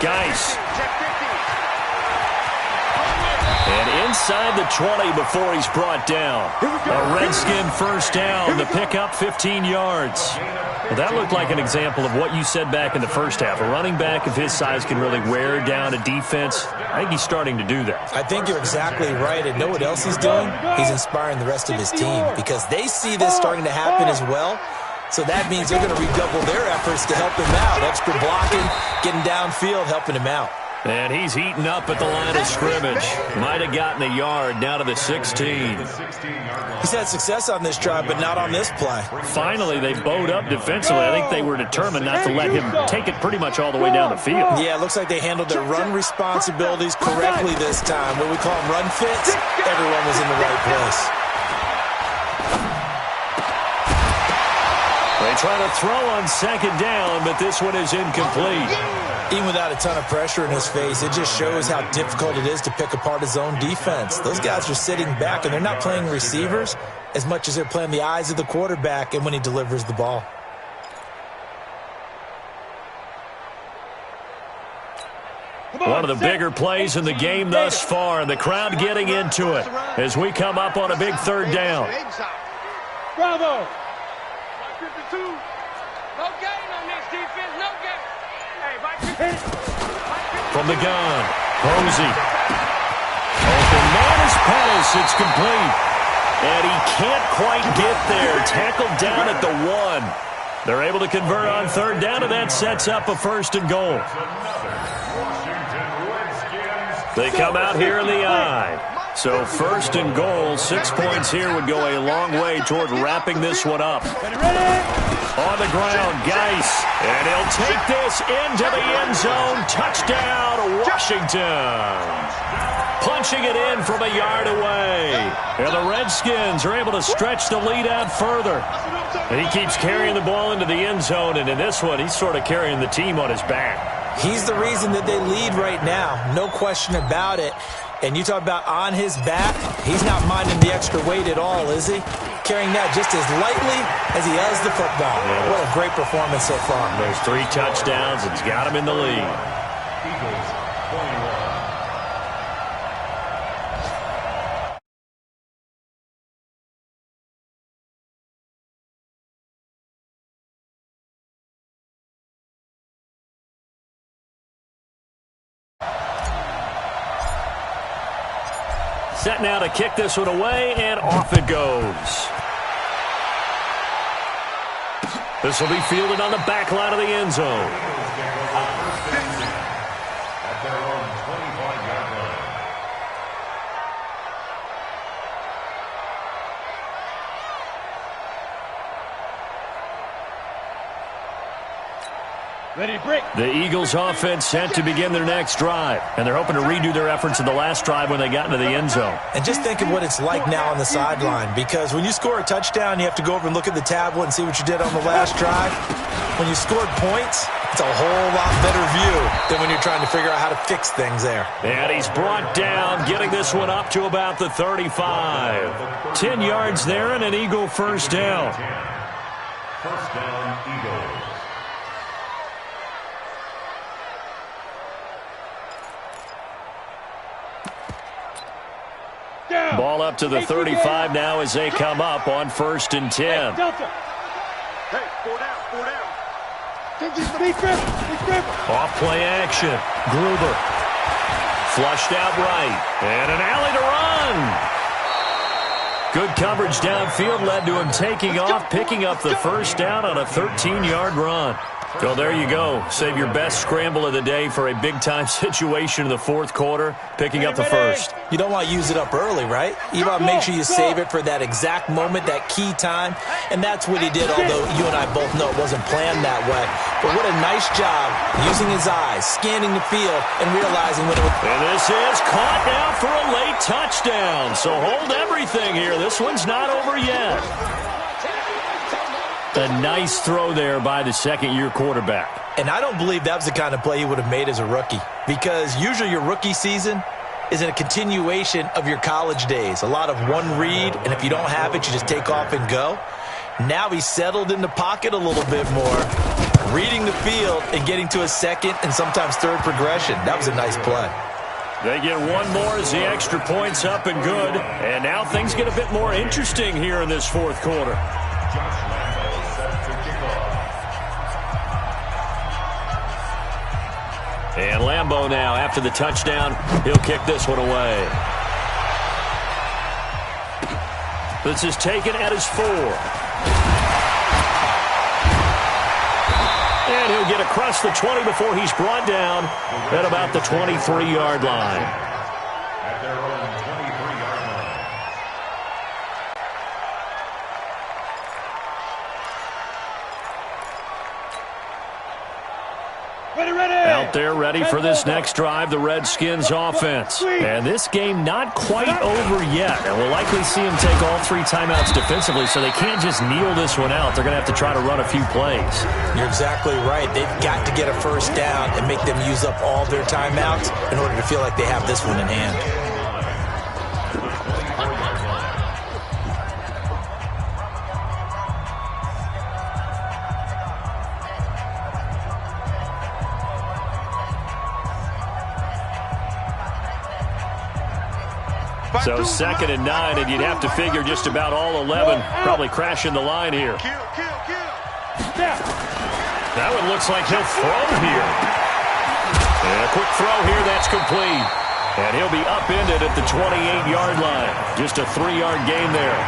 Geis. Check 50. And inside the 20 before he's brought down. A Redskin first down, the pickup 15 yards. Well, that looked like an example of what you said back in the first half. A running back of his size can really wear down a defense. I think he's starting to do that. I think you're exactly right. And know what else he's doing? He's inspiring the rest of his team because they see this starting to happen as well. So that means they're going to redouble their efforts to help him out. Extra blocking, getting downfield, helping him out. And he's heating up at the line of scrimmage. Might have gotten a yard down to the 16. He's had success on this drive, but not on this play. Finally, they bowed up defensively. I think they were determined not to let him take it pretty much all the way down the field. Yeah, it looks like they handled their run responsibilities correctly this time. What we call them run fits, everyone was in the right place. They try to throw on second down, but this one is incomplete. Even without a ton of pressure in his face, it just shows how difficult it is to pick apart his own defense. Those guys are sitting back, and they're not playing receivers as much as they're playing the eyes of the quarterback and when he delivers the ball. One of the bigger plays in the game thus far, and the crowd getting into it as we come up on a big third down. Bravo. 52. No gain on this defense. No gain. Hey, Mike 50. From the gun, Posey. Open man is Pettis. It's complete. And he can't quite get there. Tackled down at the 1. They're able to convert on third down, and that sets up a first and goal. They come out here in the I. So first and goal, 6 points here would go a long way toward wrapping this one up. On the ground, Geis. And he'll take this into the end zone. Touchdown, Washington. Punching it in from a yard away. And the Redskins are able to stretch the lead out further. And he keeps carrying the ball into the end zone, and in this one, he's sort of carrying the team on his back. He's the reason that they lead right now. No question about it. And you talk about on his back, he's not minding the extra weight at all, is he? Carrying that just as lightly as he does the football. Yeah. What a great performance so far. Those 3 touchdowns, it's got him in the lead. Eagles, 21. Set now to kick this one away, and off it goes. This will be fielded on the back line of the end zone. At their own 25-yard line. Ready, break. The Eagles offense set to begin their next drive, and they're hoping to redo their efforts in the last drive when they got into the end zone. And just think of what it's like now on the sideline, because when you score a touchdown, you have to go over and look at the tablet and see what you did on the last drive. When you scored points, it's a whole lot better view than when you're trying to figure out how to fix things there. And he's brought down, getting this one up to about the 35. 10 yards there and an Eagle first down. First down, Eagles. Ball up to the 35 now as they come up on 1st and 10. Hey, 4 down, 4 down. Off play action. Gruber. Flushed out right. And an alley to run. Good coverage downfield led to him taking off, picking up the first down on a 13-yard run. Well, there you go. Save your best scramble of the day for a big-time situation in the 4th quarter, picking up the first. You don't want to use it up early, right? You want to make sure you save it for that exact moment, that key time. And that's what he did, although you and I both know it wasn't planned that way. But what a nice job using his eyes, scanning the field, and realizing when it was... And this is caught now for a late touchdown. So hold everything here. This one's not over yet. A nice throw there by the second-year quarterback. And I don't believe that was the kind of play he would have made as a rookie, because usually your rookie season is a continuation of your college days. A lot of one read, and if you don't have it, you just take off and go. Now he's settled in the pocket a little bit more, reading the field and getting to a second and sometimes third progression. That was a nice play. They get one more as the extra point's up and good. And now things get a bit more interesting here in this 4th quarter. And Lambeau now, after the touchdown, he'll kick this one away. This is taken at his 4. And he'll get across the 20 before he's brought down at about the 23-yard line. At their own 23-yard line. Out there ready for this next drive, the Redskins offense. And this game not quite over yet. And we'll likely see them take all 3 timeouts defensively, so they can't just kneel this one out. They're going to have to try to run a few plays. You're exactly right. They've got to get a first down and make them use up all their timeouts in order to feel like they have this one in hand. So 2nd and 9, and you'd have to figure just about all 11 probably crashing the line here. That one looks like he'll throw here. And a quick throw here, that's complete. And he'll be upended at the 28-yard line. Just a 3-yard gain there.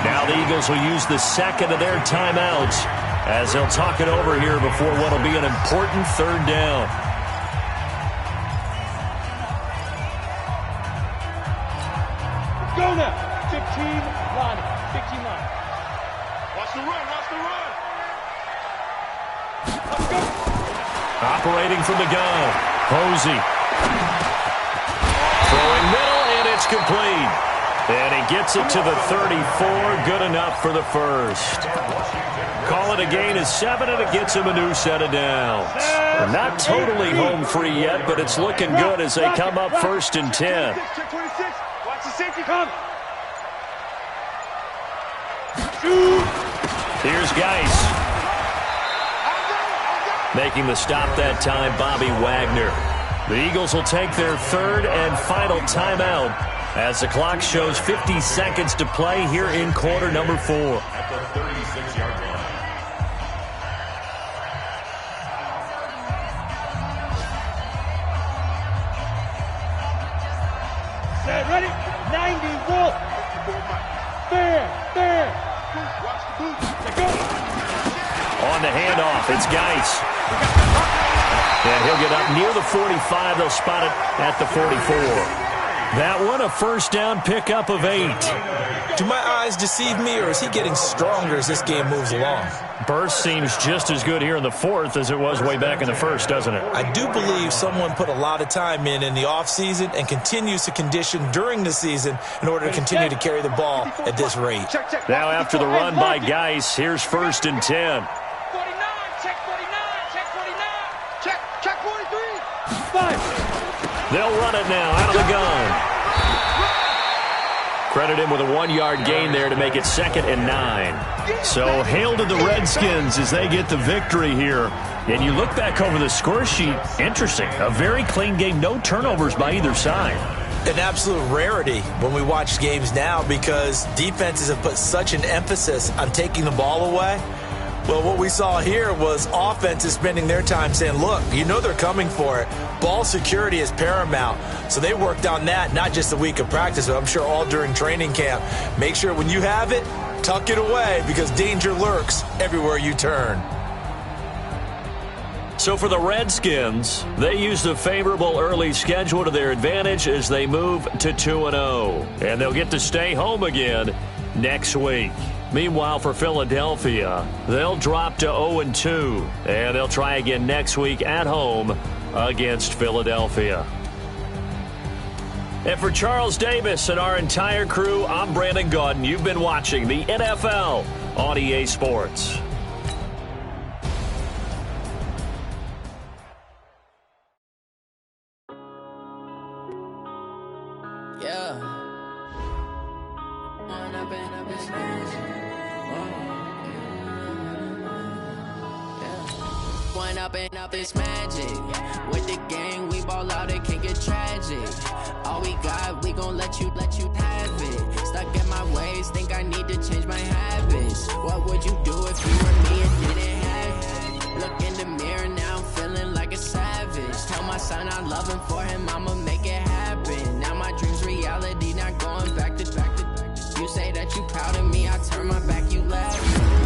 Now the Eagles will use the second of their timeouts as they'll talk it over here before what will be an important third down. Go now. 15 line. 15 line. Watch the run. Watch the run. Let's go. Operating from the gun. Posey. Throwing middle, and it's complete. And he gets it to the 34. Good enough for the first. Call it a gain of 7, and it gets him a new set of downs. They're not totally home free yet, but it's looking good as they come up 1st and 10. Check 26. Watch the safety come. Shoot. Here's Geis. Making the stop that time, Bobby Wagner. The Eagles will take their third and final timeout as the clock shows 50 seconds to play here in quarter number 4. At the 36-yard line. Set, ready? 90, roll. There. Watch the boot. Let go. On the handoff, it's Geis. And he'll get up near the 45. They'll spot it at the 44. That one, a first down pickup of 8. Do my eyes deceive me, or is he getting stronger as this game moves along? Burst seems just as good here in the 4th as it was way back in the 1st, doesn't it? I do believe someone put a lot of time in the offseason and continues to condition during the season in order to continue to carry the ball at this rate. Now after the run by Geis, here's 1st and 10. 49. Check 49. Check 49. Check 43. 5. They'll run it now out of the gun. Credit him with a 1-yard gain there to make it 2nd and 9. So hail to the Redskins as they get the victory here. And you look back over the score sheet, interesting. A very clean game, no turnovers by either side. An absolute rarity when we watch games now because defenses have put such an emphasis on taking the ball away. Well, what we saw here was offenses spending their time saying, look, you know they're coming for it. Ball security is paramount. So they worked on that, not just a week of practice, but I'm sure all during training camp. Make sure when you have it, tuck it away because danger lurks everywhere you turn. So for the Redskins, they use the favorable early schedule to their advantage as they move to 2-0. And they'll get to stay home again next week. Meanwhile, for Philadelphia, they'll drop to 0-2, and they'll try again next week at home against Philadelphia. And for Charles Davis and our entire crew, I'm Brandon Gaudin. You've been watching the NFL on EA Sports. Up this magic with the gang, we ball out, it can get tragic. All we got, we gon' let you have it. Stuck in my ways, think I need to change my habits. What would you do if you were me and didn't have it? Look in the mirror now, I'm feeling like a savage. Tell my son I love him, for him I'ma make it happen. Now my dreams reality, not going back to. You say that you proud of me, I turn my back, you laugh.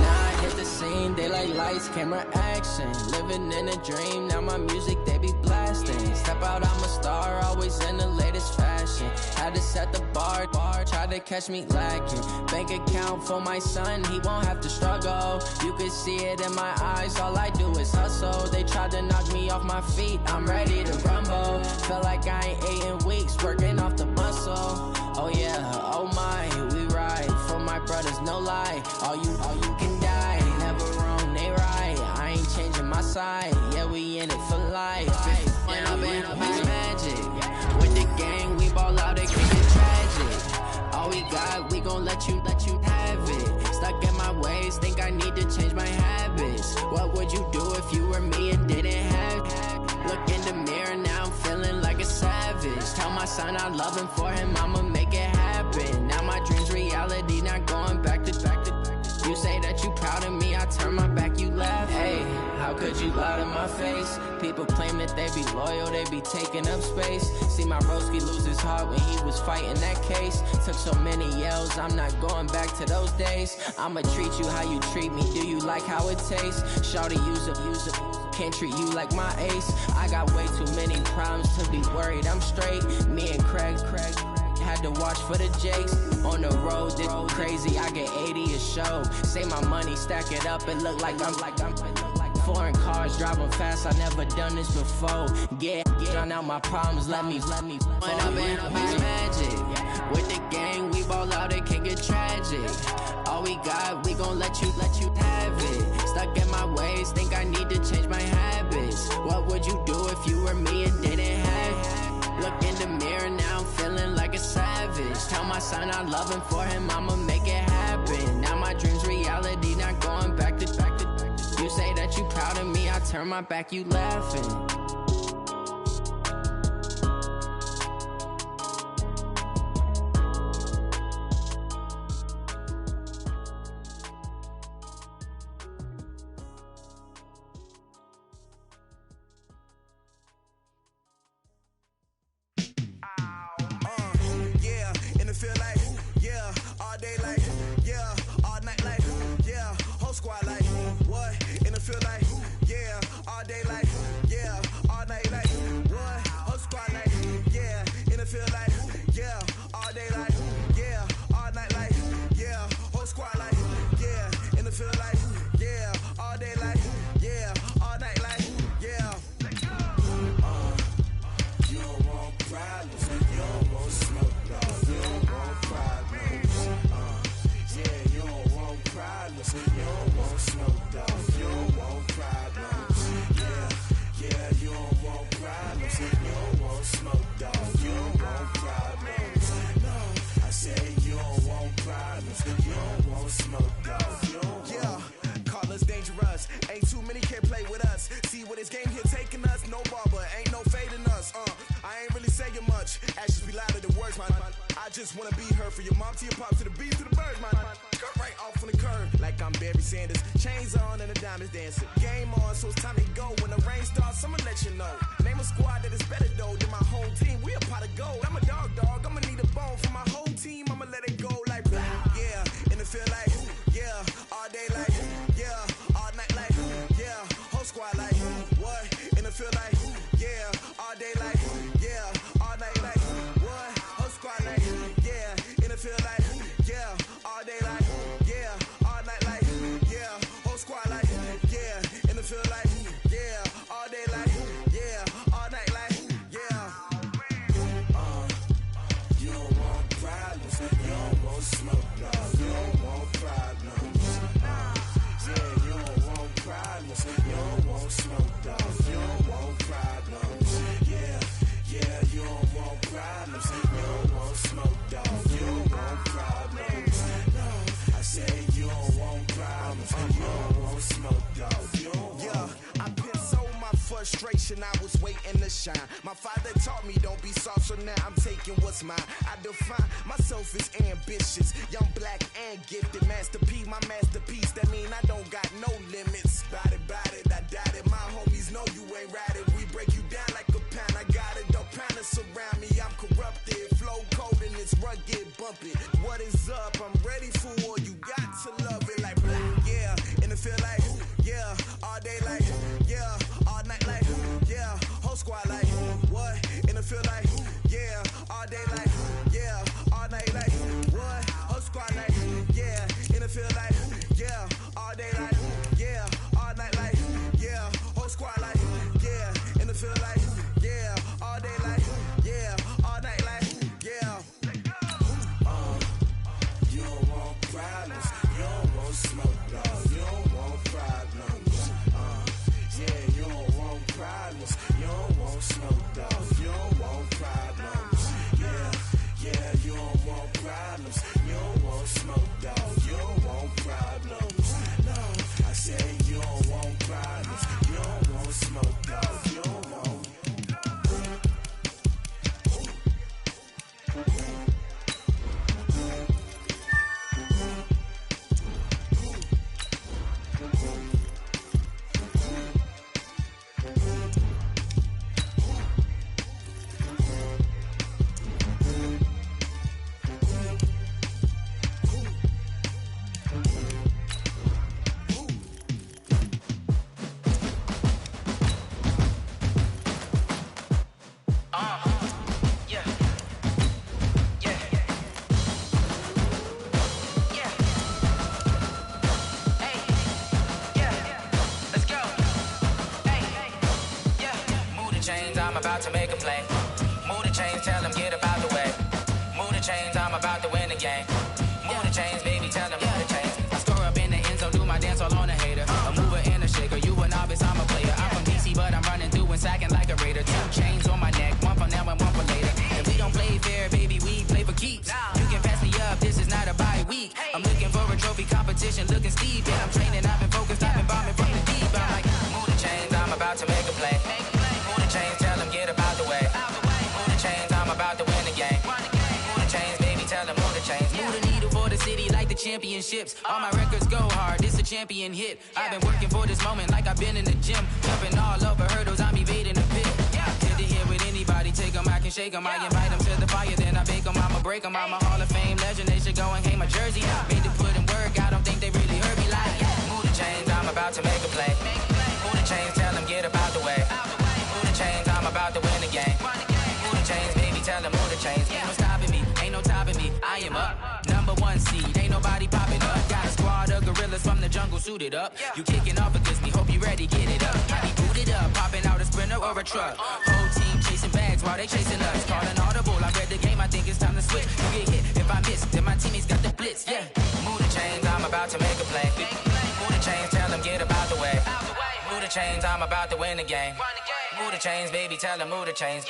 Now I hit the scene, daylight lights, camera action. Living in a dream, now my music they be blasting. Step out, I'm a star, always in the latest fashion. Had to set the bar, try to catch me lacking. Bank account for my son, he won't have to struggle. You can see it in my eyes, all I do is hustle. They tried to knock me off my feet, I'm ready to rumble. Felt like I ain't ate in weeks, working off the muscle. Oh yeah, oh my, we ride for my brothers, no lie. All you can die, never wrong, they right. I ain't changing my side, yeah, we in it for life. When up in this magic, with the gang, we ball out, it can get tragic. All we got, we gon' let you have it. Stuck in my ways, think I need to change my habits. What would you do if you were me and didn't have it? Look in the mirror, now I'm feeling like a savage. Tell my son I love him, for him I'ma make it happen. Now my dreams reality, not going back to. You say that you proud of me, I turn my back, you laugh. Hey, how could you lie to my face? People claim that they be loyal, they be taking up space. See my broski lose his heart when he was fighting that case. Took so many yells, I'm not going back to those days. I'ma treat you how you treat me, do you like how it tastes? Shawty, use up, can't treat you like my ace. I got way too many problems to be worried, I'm straight. Me and Craig had to watch for the Jakes. On the road, this crazy, I get 80 a show. Say my money, stack it up, it look like I'm foreign cars, driving fast, I never done this before. Get on out my problems, let me When I've been up is magic. With the gang, we ball out, it can get tragic. All we got, we gon' let you have it. Stuck in my ways, think I need to change my habits. What would you do if you were me and didn't have it? Look in the mirror now, I'm feeling like a savage. Tell my son I love him, for him I'ma make it happen. Now my dream's reality, not going back to. You say that you proud of me, I turn my back, you laughing. I was waiting to shine. My father taught me don't be soft, so now I'm taking what's mine. I define myself as ambitious, young, black, and gifted. Master P, my masterpiece. That mean I don't got no limits. Bout it, I doubt it. My homies know you ain't ratted. We break you down like a pound. I got it, don't pound to surround me. I'm corrupted, flow cold and it's rugged, bumpy. What is up? I'm ready for war. You got to love it like black, yeah. And it feel like, yeah, all day like, yeah, all night like, yeah, whole squad like, what? And it feel like, yeah, all day like, yeah, all night like, what? Whole squad like, yeah, and it feel like, yeah, all day like, yeah, all night like, yeah, whole squad like, yeah, and it feel like, yeah, all day like, yeah, all night like, yeah. You about to make a play. Move the chains, tell them get about the way. Move the chains, I'm about to win the game. Move the chains, baby, tell them move the chains. I score up in the end zone, do my dance all on a hater. A mover and a shaker, you a novice, I'm a player. I'm from DC, but I'm running through and sacking like a raider. 2 chains on my neck, one for now and one for later. If we don't play fair, baby, we play for keeps. You can pass me up, this is not a bye week. I'm looking for a trophy competition, looking steep. And I'm training, I've been focused, I've been bombing from the deep. I'm like, move the chains, I'm about to make a play. Move the chains, tell them get about the way. Move the chains, I'm about to win the game. Move the chains, baby, tell them move the chains. Move the needle for the city like the championships. All my records go hard, this a champion hit. I've been working for this moment like I've been in the gym. Jumping all over hurdles, I'm evading the pit. Good to hear with anybody, take them, I can shake them. I invite them to the fire, then I bake them, I'ma break them. I'm a Hall of Fame legend, they should go and hang my jersey. Made to put in work, I don't think they really heard me like, move the chains, I'm about to make a play. Move the chains, tell them get about the way. Move the chains, I'm about to win the game. Move the chains, baby, tell them move the chains. Ain't no stopping me, ain't no topping me, I am up. #1 seed, ain't nobody popping up. Got a squad of gorillas from the jungle suited up. You kicking off against me, hope you ready, get it up. I be booted up, popping out a sprinter or a truck. Whole team chasing bags while they chasing us. Calling audible, I read the game, I think it's time to switch. You get hit, if I miss, then my teammates got the blitz, yeah. Move the chains, I'm about to make a play. Move the chains, tell them get about the way. Move the chains, I'm about to win the game. Move the chains, baby, tell them move the chains.